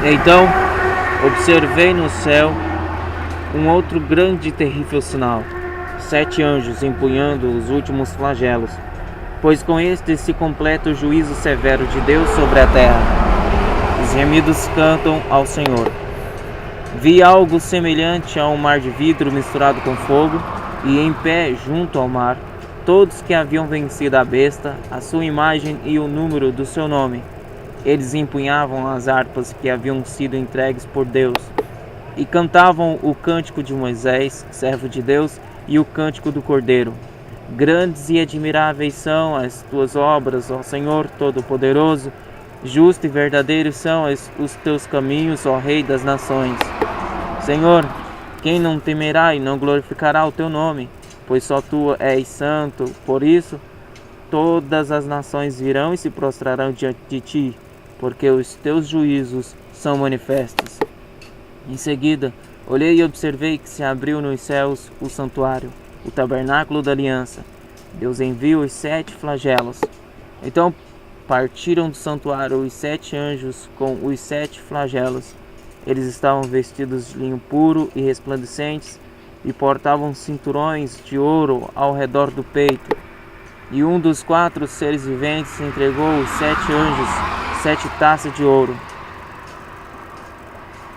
Então observei no céu um outro grande e terrível sinal: 7 anjos empunhando os últimos flagelos, pois com este se completa o juízo severo de Deus sobre a terra. Os remidos cantam ao Senhor. Vi algo semelhante a um mar de vidro misturado com fogo, e em pé junto ao mar, todos que haviam vencido a besta, a sua imagem e o número do seu nome. Eles empunhavam as harpas que haviam sido entregues por Deus, e cantavam o cântico de Moisés, servo de Deus, e o cântico do Cordeiro. Grandes e admiráveis são as tuas obras, ó Senhor Todo-Poderoso. Justo e verdadeiro são os teus caminhos, ó Rei das nações. Senhor, quem não temerá e não glorificará o teu nome? Pois só tu és santo. Por isso, todas as nações virão e se prostrarão diante de ti, porque os teus juízos são manifestos. Em seguida, olhei e observei que se abriu nos céus o santuário, o tabernáculo da aliança. Deus enviou os 7 flagelos. Então partiram do santuário os 7 anjos com os 7 flagelos. Eles estavam vestidos de linho puro e resplandecentes e portavam cinturões de ouro ao redor do peito. E um dos 4 seres viventes entregou aos 7 anjos 7 taças de ouro.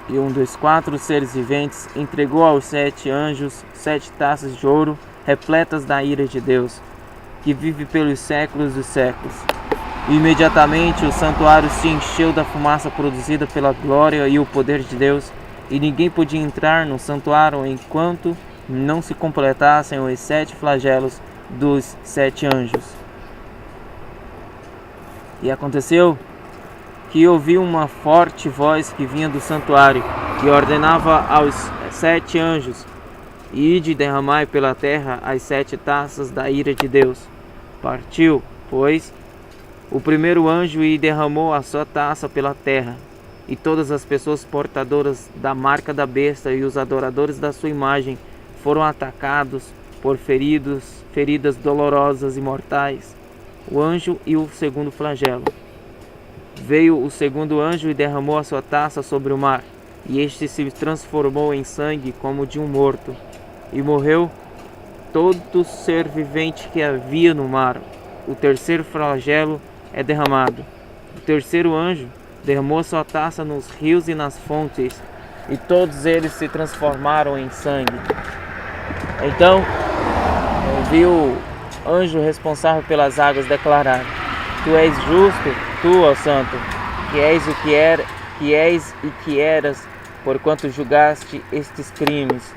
E um dos 4 seres viventes entregou aos 7 anjos 7 taças de ouro, repletas da ira de Deus, que vive pelos séculos dos séculos. E imediatamente o santuário se encheu da fumaça produzida pela glória e o poder de Deus, e ninguém podia entrar no santuário enquanto não se completassem os 7 flagelos dos 7 anjos. E aconteceu que ouvi uma forte voz que vinha do santuário, que ordenava aos 7 anjos: ide e derramai pela terra as 7 taças da ira de Deus. Partiu, pois, o primeiro anjo e derramou a sua taça pela terra, e todas as pessoas portadoras da marca da besta e os adoradores da sua imagem foram atacados por feridas dolorosas e mortais. O anjo e o segundo flagelo. Veio o segundo anjo e derramou a sua taça sobre o mar, e este se transformou em sangue como de um morto, e morreu todo ser vivente que havia no mar. O terceiro flagelo é derramado. O terceiro anjo derramou sua taça nos rios e nas fontes, e todos eles se transformaram em sangue. Então ouvi o anjo responsável pelas águas declarar: tu és justo, tu, ó Santo, que és e que eras, porquanto julgaste estes crimes.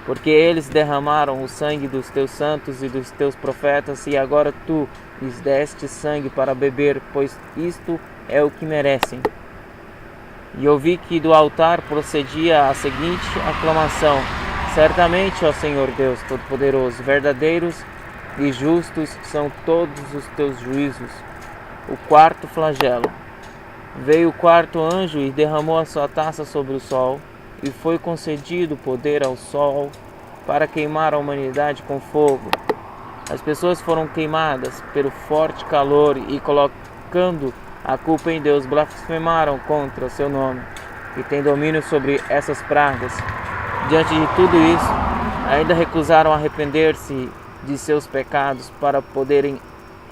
Porque eles derramaram o sangue dos teus santos e dos teus profetas, e agora tu lhes deste sangue para beber, pois isto é o que merecem. E ouvi que do altar procedia a seguinte aclamação: certamente, ó Senhor Deus Todo-Poderoso, verdadeiros e justos são todos os teus juízos. O quarto flagelo. Veio o quarto anjo e derramou a sua taça sobre o sol, e foi concedido poder ao sol para queimar a humanidade com fogo. As pessoas foram queimadas pelo forte calor e, colocando a culpa em Deus, blasfemaram contra o seu nome, que tem domínio sobre essas pragas. Diante de tudo isso, ainda recusaram arrepender-se de seus pecados para poderem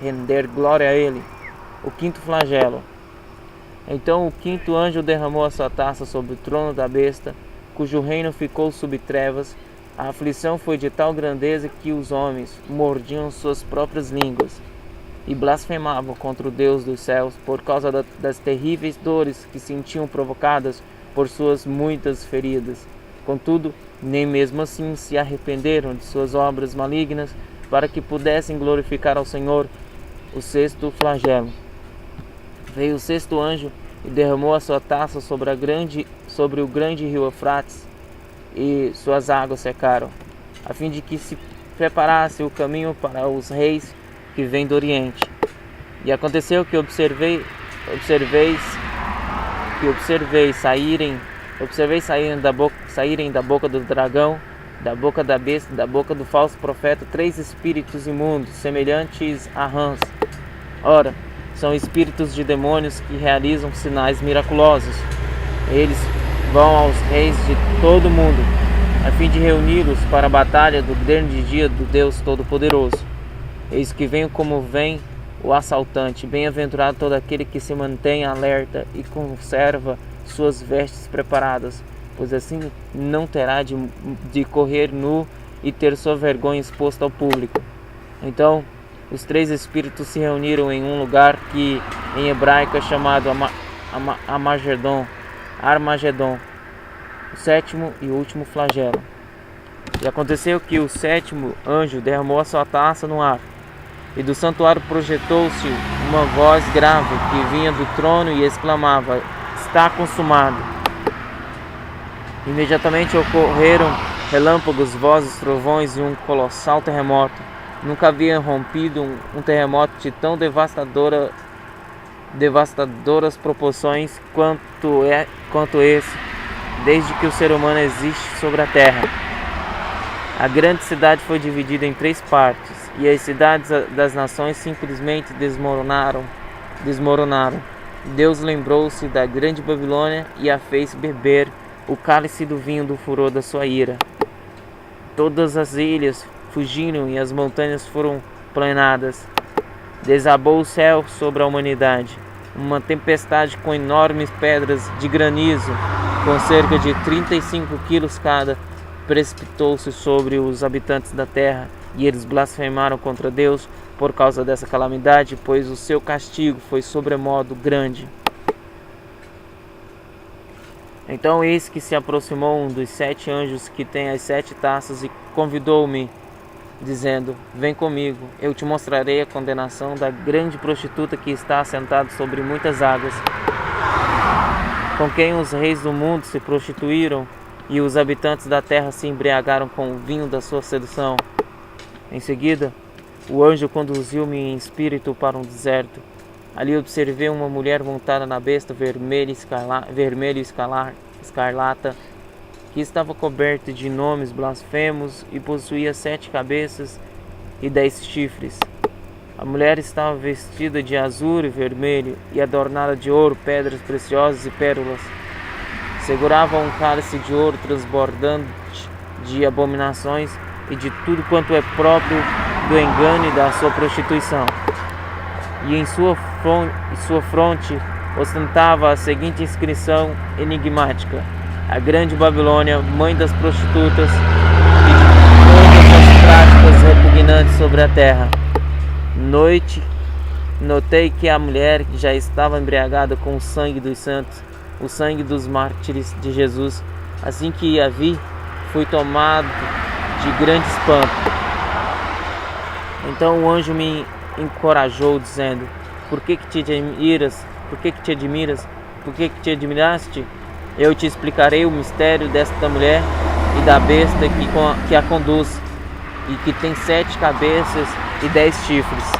render glória a Ele. O quinto flagelo. Então o quinto anjo derramou a sua taça sobre o trono da besta, cujo reino ficou sob trevas. A aflição foi de tal grandeza que os homens mordiam suas próprias línguas e blasfemavam contra o Deus dos céus por causa das terríveis dores que sentiam provocadas por suas muitas feridas. Contudo, nem mesmo assim se arrependeram de suas obras malignas, para que pudessem glorificar ao Senhor. O sexto flagelo. Veio o sexto anjo e derramou a sua taça sobre o grande rio Eufrates, e suas águas secaram, a fim de que se preparasse o caminho para os reis que vêm do Oriente. E aconteceu que observei saírem da boca do dragão, da boca da besta, da boca do falso profeta, 3 espíritos imundos, semelhantes a rãs. Ora, são espíritos de demônios que realizam sinais miraculosos. Eles vão aos reis de todo o mundo, a fim de reuni-los para a batalha do grande dia do Deus Todo-Poderoso. Eis que venho como vem o assaltante. Bem-aventurado todo aquele que se mantém alerta e conserva suas vestes preparadas, pois assim não terá de correr nu e ter sua vergonha exposta ao público. Então os três espíritos se reuniram em um lugar que em hebraico é chamado Armagedon, o sétimo e último flagelo. E aconteceu que o sétimo anjo derramou a sua taça no ar, e do santuário projetou-se uma voz grave que vinha do trono e exclamava: está consumado. Imediatamente ocorreram relâmpagos, vozes, trovões e um colossal terremoto. Nunca havia rompido um terremoto de tão devastadoras proporções quanto esse, desde que o ser humano existe sobre a terra. A grande cidade foi dividida em 3 partes, e as cidades das nações simplesmente desmoronaram. Deus lembrou-se da grande Babilônia e a fez beber o cálice do vinho do furor da sua ira. Todas as ilhas fugiram e as montanhas foram planadas. Desabou o céu sobre a humanidade. Uma tempestade com enormes pedras de granizo, com cerca de 35 quilos cada, precipitou-se sobre os habitantes da terra, e eles blasfemaram contra Deus por causa dessa calamidade, pois o seu castigo foi sobremodo grande. Então eis que se aproximou um dos 7 anjos que tem as 7 taças e convidou-me, dizendo: vem comigo, eu te mostrarei a condenação da grande prostituta que está assentada sobre muitas águas, com quem os reis do mundo se prostituíram e os habitantes da terra se embriagaram com o vinho da sua sedução. Em seguida, o anjo conduziu-me em espírito para um deserto. Ali observei uma mulher montada na besta vermelha e escarlata, que estava coberta de nomes blasfemos e possuía 7 cabeças e 10 chifres. A mulher estava vestida de azul e vermelho e adornada de ouro, pedras preciosas e pérolas. Segurava um cálice de ouro transbordante de abominações e de tudo quanto é próprio do engano e da sua prostituição. E em sua fronte ostentava a seguinte inscrição enigmática: a grande Babilônia, mãe das prostitutas e de todas as práticas repugnantes sobre a terra. Notei que a mulher já estava embriagada com o sangue dos santos, o sangue dos mártires de Jesus. Assim que a vi, fui tomado de grande espanto. Então o anjo me encorajou, dizendo: por que te admiras? Por que te admiras? Por que te admiraste? Eu te explicarei o mistério desta mulher e da besta que a conduz, e que tem 7 cabeças e 10 chifres.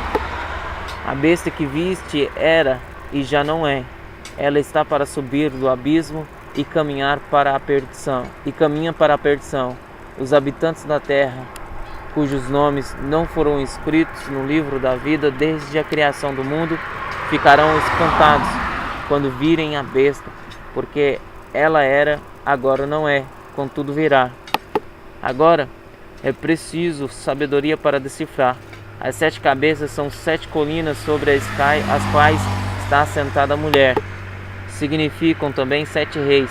A besta que viste era e já não é. Ela está para subir do abismo e caminha para a perdição. Os habitantes da terra, cujos nomes não foram escritos no livro da vida desde a criação do mundo, ficarão espantados quando virem a besta, porque ela era, agora não é, contudo virá. Agora é preciso sabedoria para decifrar. As 7 cabeças são 7 colinas sobre as quais está assentada a mulher. Significam também 7 reis.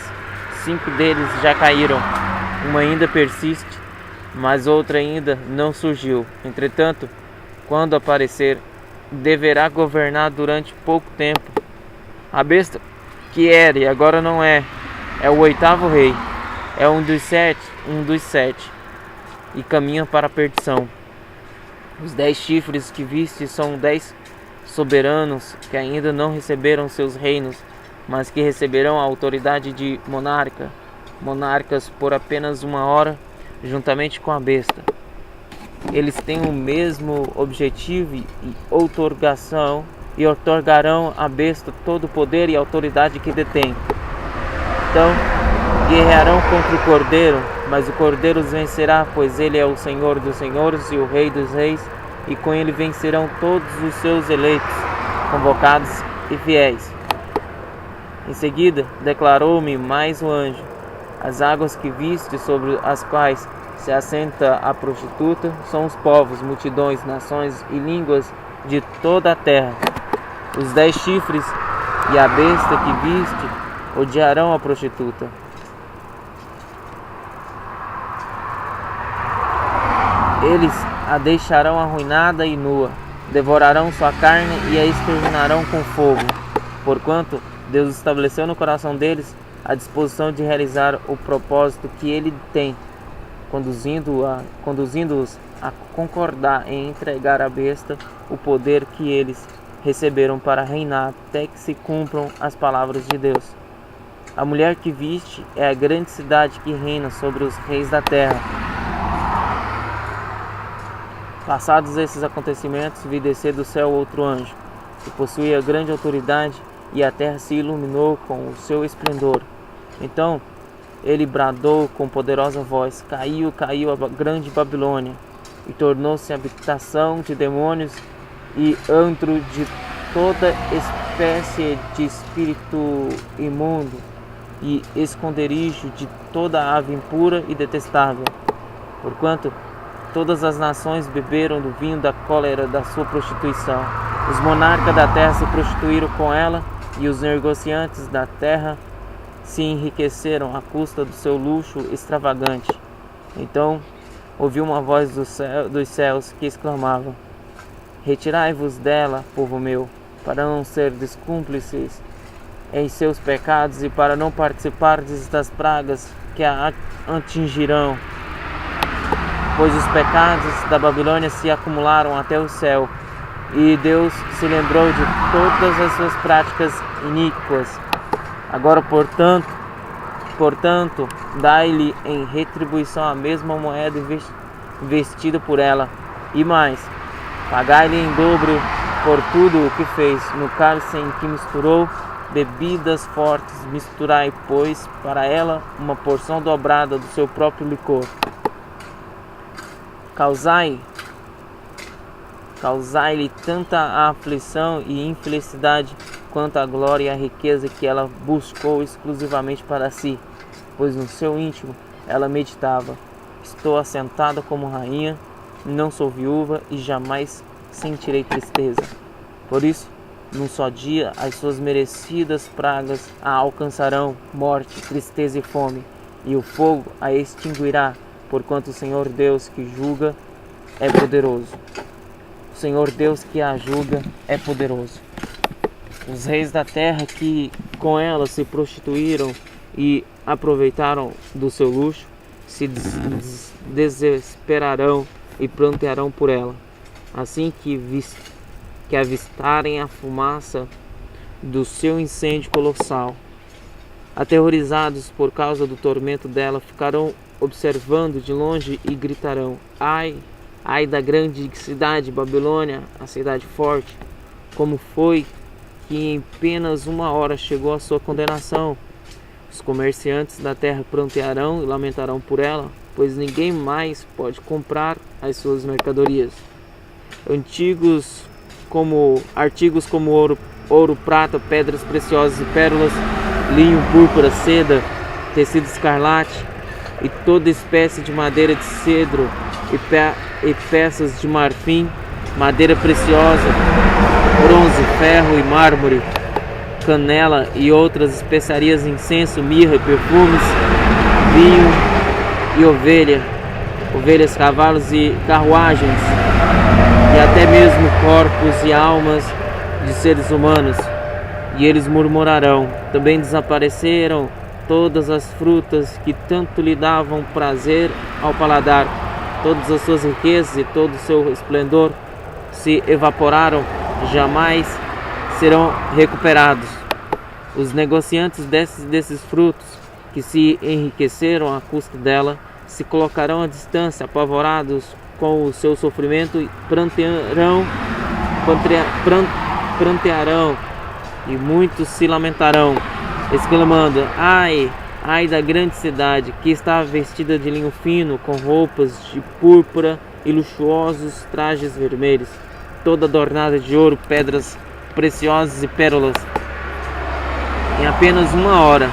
5 deles já caíram. Uma ainda persiste, mas outra ainda não surgiu. Entretanto, quando aparecer, deverá governar durante pouco tempo. A besta que era e agora não é, é o 8º rei. É um dos sete, e caminha para a perdição. Os 10 chifres que viste são 10 soberanos que ainda não receberam seus reinos, mas que receberão a autoridade de monarcas por apenas 1 hora, juntamente com a besta. Eles têm o mesmo objetivo e outorgarão à besta todo o poder e autoridade que detém. Então, guerrearão contra o Cordeiro, mas o Cordeiro os vencerá, pois ele é o Senhor dos senhores e o Rei dos reis, e com ele vencerão todos os seus eleitos, convocados e fiéis. Em seguida, declarou-me mais o anjo: as águas que viste, sobre as quais se assenta a prostituta, são os povos, multidões, nações e línguas de toda a terra. Os 10 chifres e a besta que viste odiarão a prostituta. Eles a deixarão arruinada e nua, devorarão sua carne e a exterminarão com fogo, porquanto Deus estabeleceu no coração deles a disposição de realizar o propósito que Ele tem, conduzindo-os a concordar em entregar à besta o poder que eles receberam para reinar até que se cumpram as palavras de Deus. A mulher que viste é a grande cidade que reina sobre os reis da terra. Passados esses acontecimentos, vi descer do céu outro anjo, que possuía grande autoridade, e a terra se iluminou com o seu esplendor. Então ele bradou com poderosa voz: caiu a grande Babilônia, e tornou-se habitação de demônios e antro de toda espécie de espírito imundo, e esconderijo de toda ave impura e detestável. Porquanto todas as nações beberam do vinho da cólera da sua prostituição. Os monarcas da terra se prostituíram com ela, e os negociantes da terra se enriqueceram à custa do seu luxo extravagante. Então ouvi uma voz dos céus que exclamava: retirai-vos dela, povo meu, para não ser cúmplices em seus pecados e para não participardes das pragas que a atingirão. Pois os pecados da Babilônia se acumularam até o céu, e Deus se lembrou de todas as suas práticas iníquas. Agora, portanto, dai-lhe em retribuição a mesma moeda investida por ela, e mais, pagai-lhe em dobro por tudo o que fez. No cálice em que misturou bebidas fortes, misturai, pois, para ela uma porção dobrada do seu próprio licor. Causai-lhe tanta aflição e infelicidade quanto a glória e a riqueza que ela buscou exclusivamente para si, pois no seu íntimo ela meditava: estou assentada como rainha, não sou viúva e jamais sentirei tristeza. Por isso, num só dia, as suas merecidas pragas a alcançarão: morte, tristeza e fome, e o fogo a extinguirá, porquanto o Senhor Deus que julga é poderoso. O Senhor Deus que a julga é poderoso. Os reis da terra que com ela se prostituíram e aproveitaram do seu luxo, se desesperarão e prantearão por ela, assim que avistarem a fumaça do seu incêndio colossal. Aterrorizados por causa do tormento dela, ficarão observando de longe e gritarão: ai, ai da grande cidade Babilônia, a cidade forte! Como foi que em apenas 1 hora chegou a sua condenação? Os comerciantes da terra prantearão e lamentarão por ela, pois ninguém mais pode comprar as suas mercadorias. Artigos como ouro, prata, pedras preciosas e pérolas, linho, púrpura, seda, tecido escarlate e toda espécie de madeira de cedro e peças de marfim, madeira preciosa, bronze, ferro e mármore, canela e outras especiarias, incenso, mirra, perfumes, vinho e ovelhas, cavalos e carruagens, e até mesmo corpos e almas de seres humanos. E eles murmurarão: também desapareceram todas as frutas que tanto lhe davam prazer ao paladar. Todas as suas riquezas e todo o seu esplendor se evaporaram, jamais serão recuperados. Os negociantes desses frutos, que se enriqueceram à custa dela, se colocarão à distância, apavorados com o seu sofrimento, e prantearão, e muitos se lamentarão, exclamando: ai, ai da grande cidade, que está vestida de linho fino, com roupas de púrpura e luxuosos trajes vermelhos, toda adornada de ouro, pedras preciosas e pérolas. em apenas 1 hora.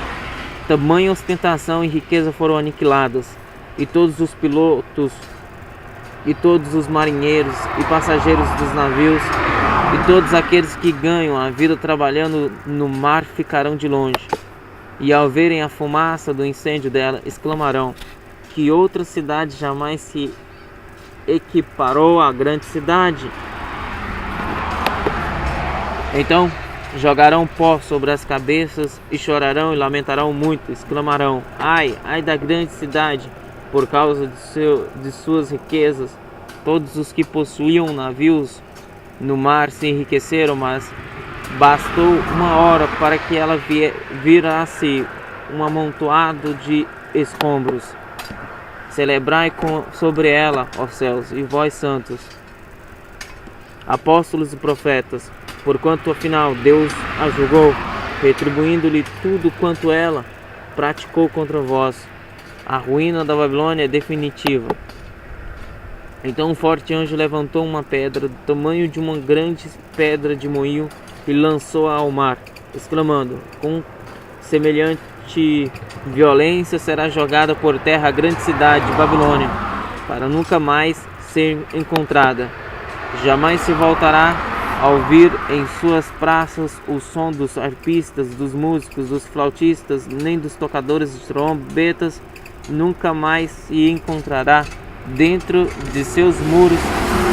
Tamanha ostentação e riqueza foram aniquiladas, e todos os pilotos, e todos os marinheiros e passageiros dos navios, e todos aqueles que ganham a vida trabalhando no mar ficarão de longe. E ao verem a fumaça do incêndio dela, exclamarão: que outra cidade jamais se equiparou à grande cidade? Então jogarão pó sobre as cabeças e chorarão e lamentarão muito, exclamarão: ai, ai da grande cidade, por causa de suas riquezas. Todos os que possuíam navios no mar se enriqueceram, mas bastou 1 hora para que ela virasse um amontoado de escombros. Celebrai sobre ela, ó céus, e vós santos, apóstolos e profetas, porquanto afinal Deus a julgou, retribuindo-lhe tudo quanto ela praticou contra vós. A ruína da Babilônia é definitiva. Então um forte anjo levantou uma pedra do tamanho de uma grande pedra de moinho e lançou-a ao mar, exclamando: com semelhante violência será jogada por terra a grande cidade de Babilônia, para nunca mais ser encontrada. Jamais se voltará a ouvir em suas praças o som dos arpistas, dos músicos, dos flautistas, nem dos tocadores de trombetas. Nunca mais se encontrará dentro de seus muros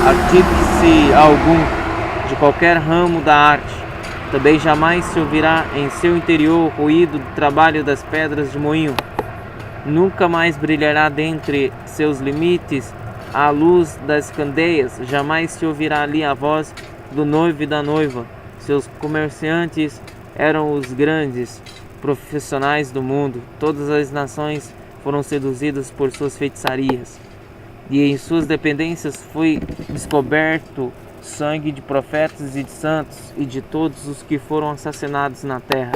artífice algum de qualquer ramo da arte. Também jamais se ouvirá em seu interior o ruído do trabalho das pedras de moinho. Nunca mais brilhará dentre seus limites a luz das candeias. Jamais se ouvirá ali a voz do noivo e da noiva. Seus comerciantes eram os grandes profissionais do mundo. Todas as nações foram seduzidas por suas feitiçarias. E em suas dependências foi descoberto sangue de profetas e de santos e de todos os que foram assassinados na terra.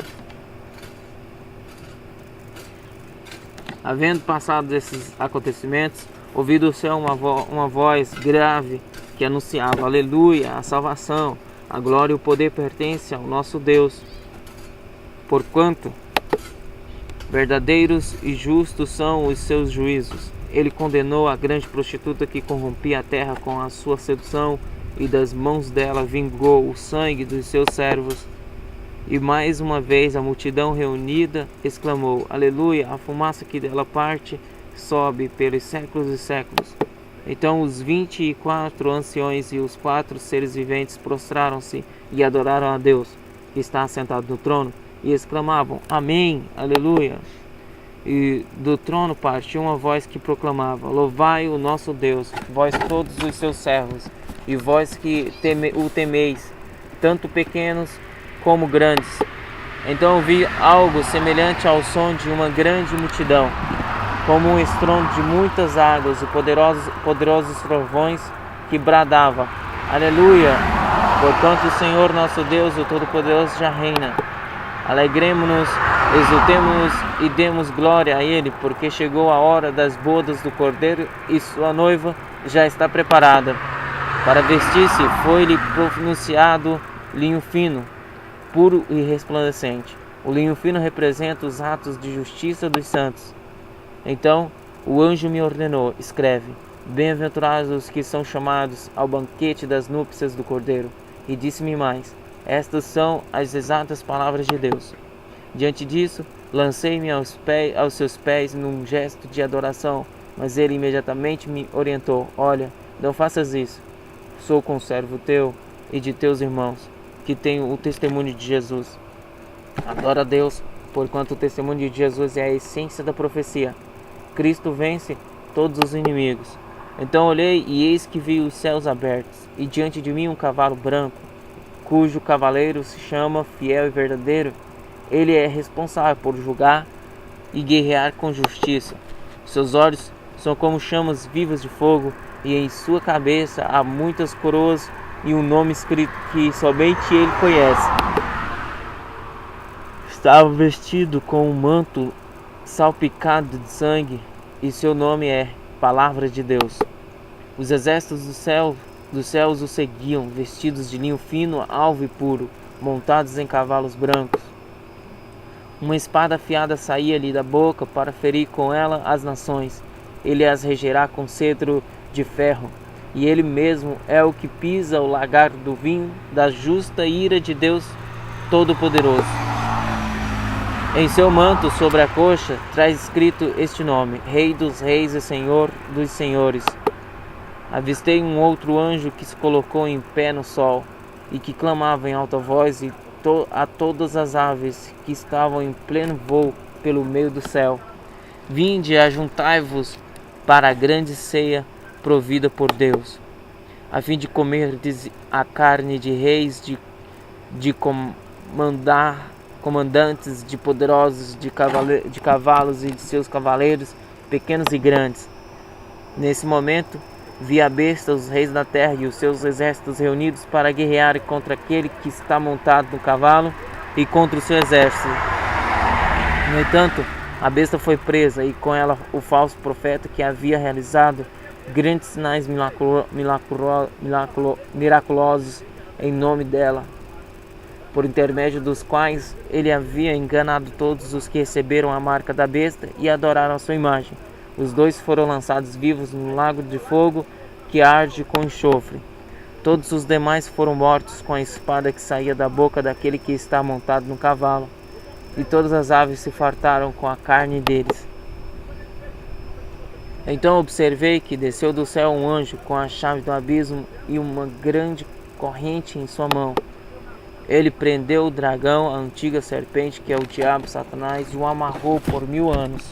Havendo passado esses acontecimentos, ouvi do céu uma voz grave que anunciava: aleluia, a salvação, a glória e o poder pertencem ao nosso Deus, porquanto verdadeiros e justos são os seus juízos. Ele condenou a grande prostituta que corrompia a terra com a sua sedução, e das mãos dela vingou o sangue dos seus servos. E mais uma vez a multidão reunida exclamou: aleluia, a fumaça que dela parte sobe pelos séculos e séculos. Então os 24 anciões e os 4 seres viventes prostraram-se e adoraram a Deus, que está assentado no trono, e exclamavam: amém, aleluia. E do trono partiu uma voz que proclamava: louvai o nosso Deus, vós todos os seus servos, e vós que o temeis, tanto pequenos como grandes. Então ouvi algo semelhante ao som de uma grande multidão, como um estrondo de muitas águas e poderosos trovões, que bradava: aleluia, porquanto o Senhor nosso Deus, o Todo-Poderoso, já reina. Alegremo-nos, exultemo-nos e demos glória a Ele, porque chegou a hora das bodas do Cordeiro e sua noiva já está preparada. Para vestir-se foi-lhe pronunciado linho fino, puro e resplandecente. O linho fino representa os atos de justiça dos santos. Então o anjo me ordenou: escreve: bem-aventurados os que são chamados ao banquete das núpcias do Cordeiro. E disse-me mais: estas são as exatas palavras de Deus. Diante disso, lancei-me aos seus pés num gesto de adoração, mas ele imediatamente me orientou: olha, não faças isso. Sou conservo teu e de teus irmãos, que têm o testemunho de Jesus. Adora a Deus, porquanto o testemunho de Jesus é a essência da profecia. Cristo vence todos os inimigos. Então olhei, e eis que vi os céus abertos, e diante de mim um cavalo branco, cujo cavaleiro se chama Fiel e Verdadeiro. Ele é responsável por julgar e guerrear com justiça. Seus olhos são como chamas vivas de fogo, e em sua cabeça há muitas coroas e um nome escrito que somente ele conhece. Estava vestido com um manto salpicado de sangue, e seu nome é Palavra de Deus. Os exércitos dos céus o seguiam, vestidos de linho fino, alvo e puro, montados em cavalos brancos. Uma espada afiada saía-lhe da boca para ferir com ela as nações. Ele as regerá com cetro de ferro, e ele mesmo é o que pisa o lagar do vinho da justa ira de Deus Todo-Poderoso. Em seu manto, sobre a coxa, traz escrito este nome: Rei dos Reis e Senhor dos Senhores. Avistei um outro anjo que se colocou em pé no sol, e que clamava em alta voz a todas as aves que estavam em pleno voo pelo meio do céu: Vinde, ajuntai-vos para a grande ceia provida por Deus, a fim de comerdes a carne de reis, de comandantes, de poderosos, de cavalos e de seus cavaleiros, pequenos e grandes. Nesse momento, vi a besta, os reis da terra e os seus exércitos reunidos para guerrear contra aquele que está montado no cavalo e contra o seu exército. No entanto, a besta foi presa, e com ela o falso profeta que havia realizado grandes sinais miraculosos em nome dela, por intermédio dos quais ele havia enganado todos os que receberam a marca da besta e adoraram a sua imagem. Os dois foram lançados vivos no lago de fogo que arde com enxofre. Todos os demais foram mortos com a espada que saía da boca daquele que está montado no cavalo, e todas as aves se fartaram com a carne deles. Então observei que desceu do céu um anjo com a chave do abismo e uma grande corrente em sua mão. Ele prendeu o dragão, a antiga serpente, que é o diabo, Satanás, e o amarrou por 1000 anos.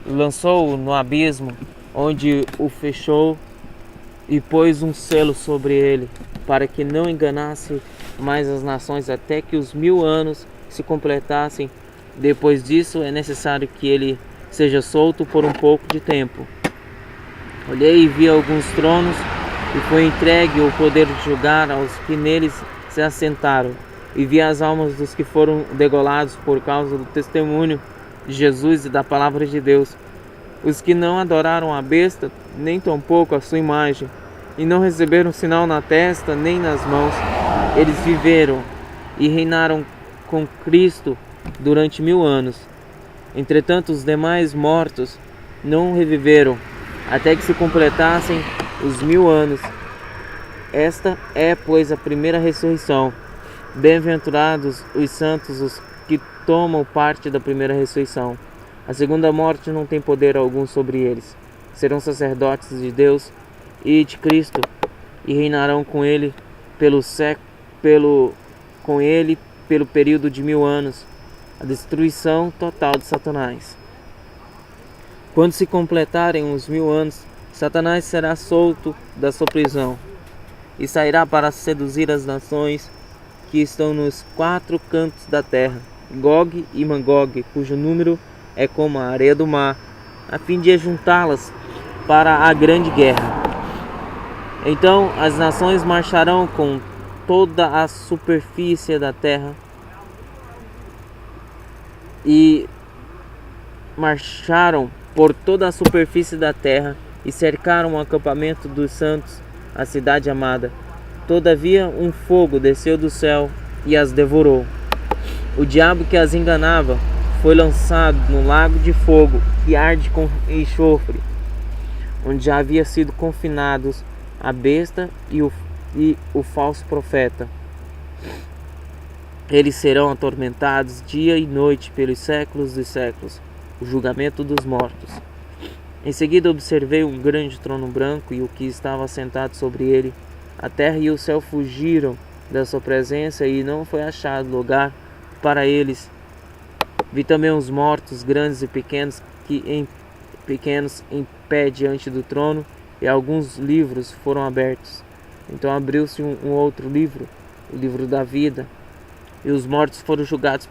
Lançou-o no abismo, onde o fechou e pôs um selo sobre ele, para que não enganasse mais as nações até que os 1000 anos se completassem. Depois disso é necessário que ele seja solto por um pouco de tempo. Olhei e vi alguns tronos, e foi entregue o poder de julgar aos que neles se assentaram, e vi as almas dos que foram degolados por causa do testemunho de Jesus e da palavra de Deus, os que não adoraram a besta, nem tampouco a sua imagem, e não receberam sinal na testa nem nas mãos. Eles viveram e reinaram com Cristo durante 1000 anos. Entretanto, os demais mortos não reviveram, até que se completassem os 1000 anos. Esta é, pois, a primeira ressurreição. Bem-aventurados os santos, os que tomam parte da primeira ressurreição. A segunda morte não tem poder algum sobre eles. Serão sacerdotes de Deus e de Cristo, e reinarão com ele pelo período de 1000 anos, a destruição total de Satanás. Quando se completarem os 1000 anos, Satanás será solto da sua prisão e sairá para seduzir as nações que estão nos 4 cantos da terra, Gog e Magog, cujo número é como a areia do mar, a fim de ajuntá-las para a grande guerra. Então as nações marcharão com toda a superfície da terra e marcharam por toda a superfície da terra e cercaram o acampamento dos santos, a cidade amada. Todavia um fogo desceu do céu e as devorou. O diabo que as enganava foi lançado no lago de fogo que arde com enxofre, onde já havia sido confinados a besta e o falso profeta. Eles serão atormentados dia e noite pelos séculos dos séculos. O julgamento dos mortos. Em seguida observei um grande trono branco e o que estava sentado sobre ele. A terra e o céu fugiram da sua presença e não foi achado lugar para eles. Vi também os mortos, grandes e pequenos, em pé diante do trono, e alguns livros foram abertos. Então abriu-se um outro livro, o livro da vida, e os mortos foram julgados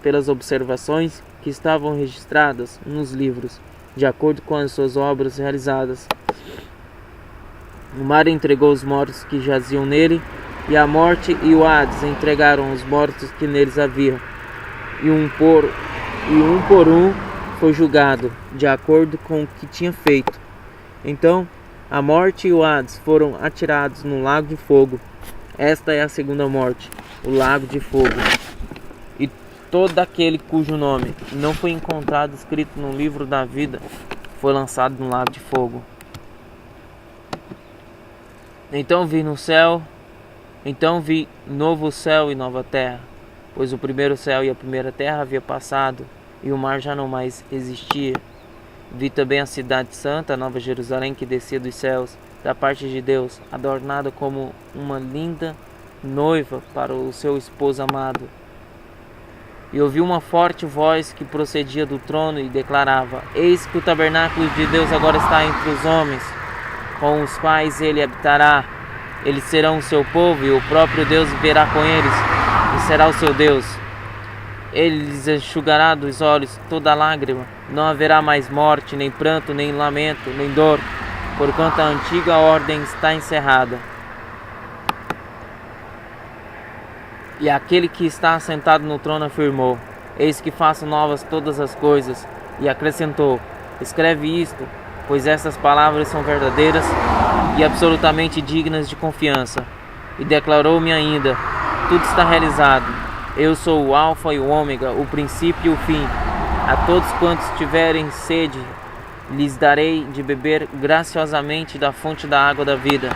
pelas observações que estavam registradas nos livros, de acordo com as suas obras realizadas. O mar entregou os mortos que jaziam nele, e a morte e o Hades entregaram os mortos que neles haviam, e um por um foi julgado, de acordo com o que tinha feito. Então a morte e o Hades foram atirados no lago de fogo. Esta é a segunda morte, o lago de fogo. todo aquele cujo nome não foi encontrado escrito no livro da vida foi lançado no lago de fogo. Então vi novo céu e nova terra, pois o primeiro céu e a primeira terra havia passado, e o mar já não mais existia. Vi também a cidade santa, a Nova Jerusalém, que descia dos céus, da parte de Deus, adornada como uma linda noiva para o seu esposo amado. E ouvi uma forte voz que procedia do trono e declarava: Eis que o tabernáculo de Deus agora está entre os homens, com os quais ele habitará. Eles serão o seu povo, e o próprio Deus viverá com eles, e será o seu Deus. Ele lhes enxugará dos olhos toda lágrima. Não haverá mais morte, nem pranto, nem lamento, nem dor, porquanto a antiga ordem está encerrada. E aquele que está assentado no trono afirmou: Eis que faço novas todas as coisas. E acrescentou: Escreve isto, pois estas palavras são verdadeiras e absolutamente dignas de confiança. E declarou-me ainda: Tudo está realizado. Eu sou o Alfa e o Ômega, o princípio e o fim. A todos quantos tiverem sede, lhes darei de beber graciosamente da fonte da água da vida.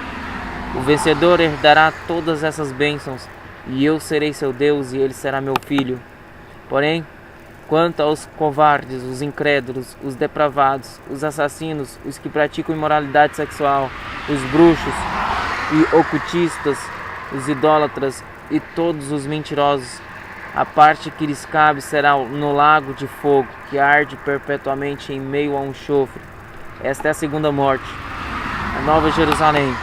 O vencedor herdará todas essas bênçãos, e eu serei seu Deus, e ele será meu filho. Porém, quanto aos covardes, os incrédulos, os depravados, os assassinos, os que praticam imoralidade sexual, os bruxos e ocultistas, os idólatras e todos os mentirosos, a parte que lhes cabe será no lago de fogo, que arde perpetuamente em meio a um enxofre. Esta é a segunda morte, a Nova Jerusalém.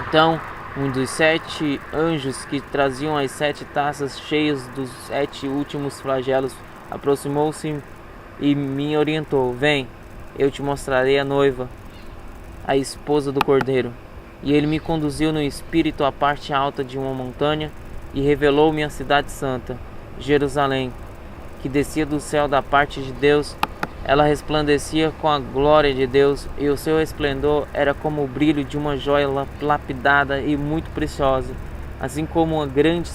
Então um dos 7 anjos que traziam as 7 taças cheias dos 7 últimos flagelos aproximou-se e me orientou: Vem, eu te mostrarei a noiva, a esposa do Cordeiro. E ele me conduziu no espírito à parte alta de uma montanha e revelou-me a cidade santa, Jerusalém, que descia do céu da parte de Deus. Ela resplandecia com a glória de Deus, e o seu esplendor era como o brilho de uma joia lapidada e muito preciosa, assim como uma grande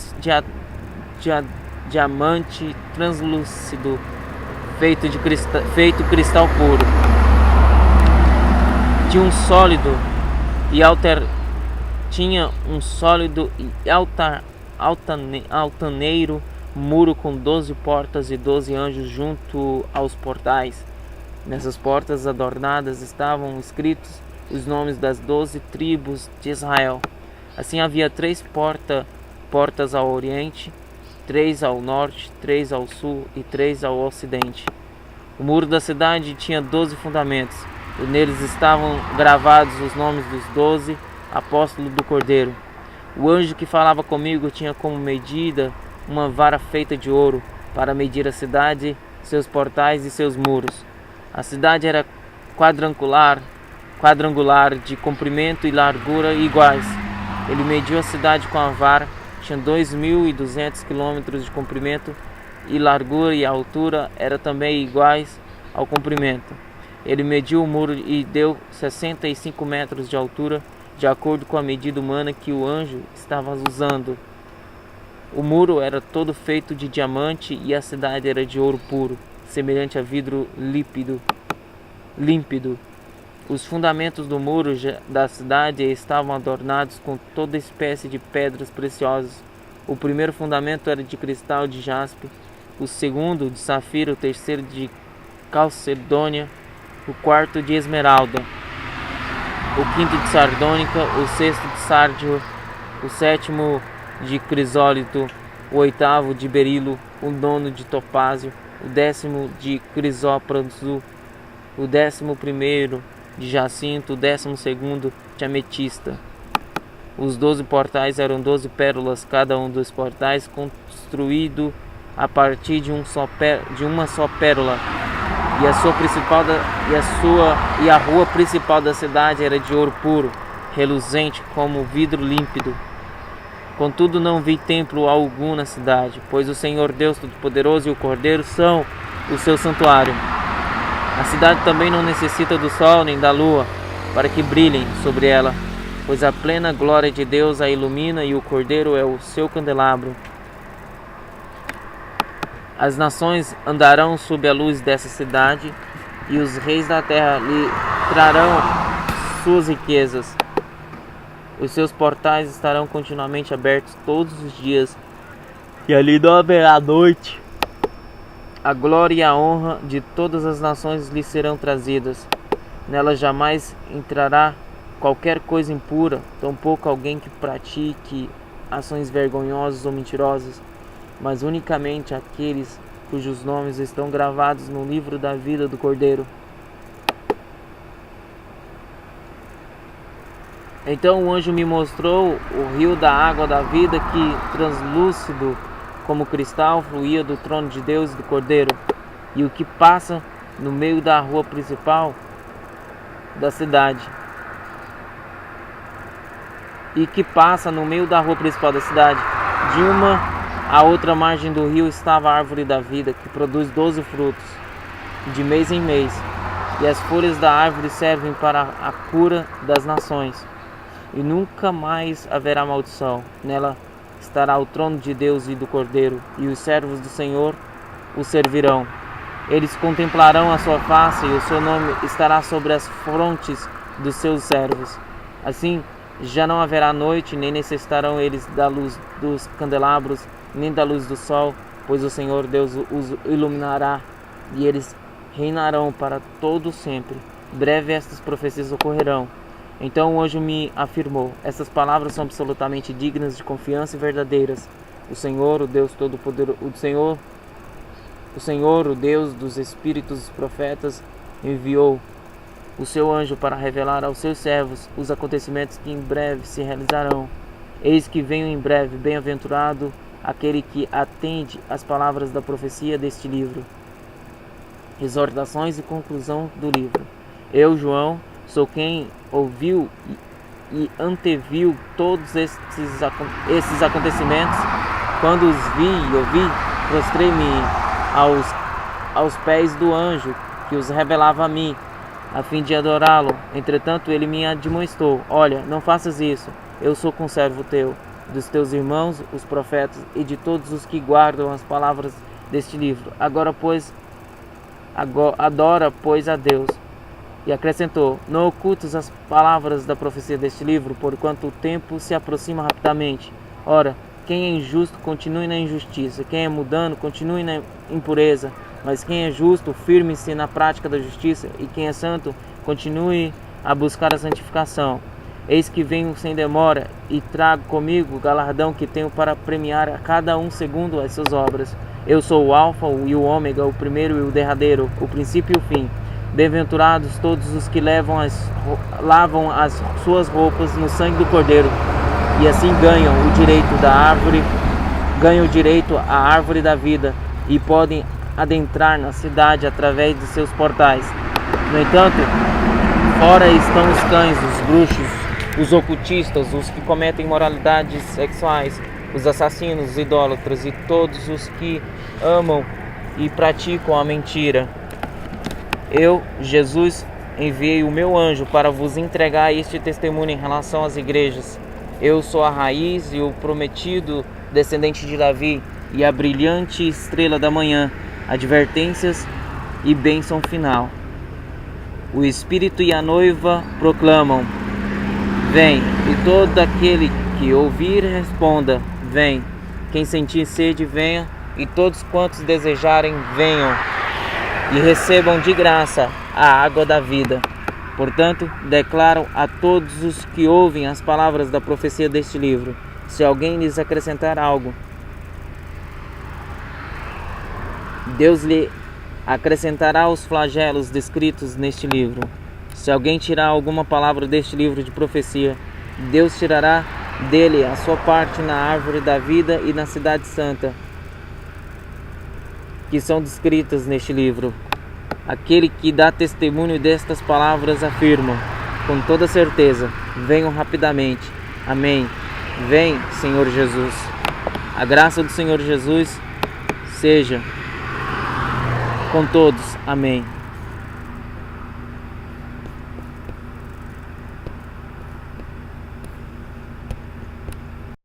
diamante translúcido, feito cristal puro. Tinha um sólido e altaneiro muro com 12 portas e 12 anjos junto aos portais. Nessas portas adornadas estavam escritos os nomes das 12 tribos de Israel. Assim havia 3 portas ao oriente, 3 ao norte, 3 ao sul e 3 ao ocidente. O muro da cidade tinha 12 fundamentos, e neles estavam gravados os nomes dos 12 apóstolos do Cordeiro. O anjo que falava comigo tinha como medida uma vara feita de ouro, para medir a cidade, seus portais e seus muros. A cidade era quadrangular, de comprimento e largura iguais. Ele mediu a cidade com a vara, tinha 2.200 quilômetros de comprimento, e largura e altura eram também iguais ao comprimento. Ele mediu o muro e deu 65 metros de altura, de acordo com a medida humana que o anjo estava usando. O muro era todo feito de diamante e a cidade era de ouro puro, semelhante a vidro límpido. Os fundamentos do muro da cidade estavam adornados com toda espécie de pedras preciosas. O primeiro fundamento era de cristal de jaspe, o segundo de safira, o terceiro de calcedônia, o quarto de esmeralda, o quinto de sardônica, o sexto de sárdio, o sétimo de crisólito, o oitavo de berilo, o nono de topázio, o 10º de crisópraso, o 11º de jacinto, o 12º de ametista. Os 12 portais eram 12 pérolas, cada um dos portais construído a partir de uma só pérola. E a rua principal da cidade era de ouro puro, reluzente como vidro límpido. Contudo, não vi templo algum na cidade, pois o Senhor Deus Todo-Poderoso e o Cordeiro são o seu santuário. A cidade também não necessita do sol nem da lua, para que brilhem sobre ela, pois a plena glória de Deus a ilumina e o Cordeiro é o seu candelabro. As nações andarão sob a luz dessa cidade, e os reis da terra lhe trarão suas riquezas. Os seus portais estarão continuamente abertos todos os dias, e ali não haverá noite. A glória e a honra de todas as nações lhe serão trazidas. Nela jamais entrará qualquer coisa impura, tampouco alguém que pratique ações vergonhosas ou mentirosas, mas unicamente aqueles cujos nomes estão gravados no livro da vida do Cordeiro. Então o anjo me mostrou o rio da água da vida que, translúcido como cristal, fluía do trono de Deus e do Cordeiro, e o que passa no meio da rua principal da cidade. De uma à outra margem do rio estava a árvore da vida, que produz 12 frutos, de mês em mês, e as folhas da árvore servem para a cura das nações. E nunca mais haverá maldição. Nela estará o trono de Deus e do Cordeiro, e os servos do Senhor o servirão. Eles contemplarão a sua face, e o seu nome estará sobre as frontes dos seus servos. Assim, já não haverá noite, nem necessitarão eles da luz dos candelabros, nem da luz do sol, pois o Senhor Deus os iluminará, e eles reinarão para todo sempre. Breve estas profecias ocorrerão. Então o anjo me afirmou: essas palavras são absolutamente dignas de confiança e verdadeiras. O Senhor, o Deus Todo-Poderoso, o Senhor, o Deus dos espíritos dos profetas, enviou o seu anjo para revelar aos seus servos os acontecimentos que em breve se realizarão. Eis que venho em breve, bem-aventurado aquele que atende às palavras da profecia deste livro. Exortações e conclusão do livro. Eu, João, sou quem ouviu e anteviu todos esses acontecimentos. Quando os vi e ouvi, prostrei-me aos pés do anjo que os revelava a mim, a fim de adorá-lo. Entretanto, ele me admoestou: olha, não faças isso. Eu sou conservo teu, dos teus irmãos, os profetas, e de todos os que guardam as palavras deste livro. Adora, pois, a Deus. E acrescentou: não ocultes as palavras da profecia deste livro, porquanto o tempo se aproxima rapidamente. Ora, quem é injusto, continue na injustiça. Quem é mundano, continue na impureza. Mas quem é justo, firme-se na prática da justiça. E quem é santo, continue a buscar a santificação. Eis que venho sem demora, e trago comigo o galardão que tenho para premiar a cada um segundo as suas obras. Eu sou o Alfa e o Ômega, o primeiro e o derradeiro, o princípio e o fim. Bem-aventurados todos os que lavam as suas roupas no sangue do Cordeiro, e assim ganham o direito à árvore da vida, e podem adentrar na cidade através de seus portais. No entanto, fora estão os cães, os bruxos, os ocultistas, os que cometem imoralidades sexuais, os assassinos, os idólatras e todos os que amam e praticam a mentira. Eu, Jesus, enviei o meu anjo para vos entregar este testemunho em relação às igrejas. Eu sou a raiz e o prometido descendente de Davi, e a brilhante estrela da manhã, advertências e bênção final. O Espírito e a noiva proclamam: vem, e todo aquele que ouvir responda: vem. Quem sentir sede, venha, e todos quantos desejarem, venham, e recebam de graça a água da vida. Portanto, declaro a todos os que ouvem as palavras da profecia deste livro: se alguém lhes acrescentar algo, Deus lhe acrescentará os flagelos descritos neste livro. Se alguém tirar alguma palavra deste livro de profecia, Deus tirará dele a sua parte na árvore da vida e na cidade santa, que são descritas neste livro. Aquele que dá testemunho destas palavras afirma com toda certeza: venham rapidamente. Amém. Vem, Senhor Jesus. A graça do Senhor Jesus seja com todos. Amém.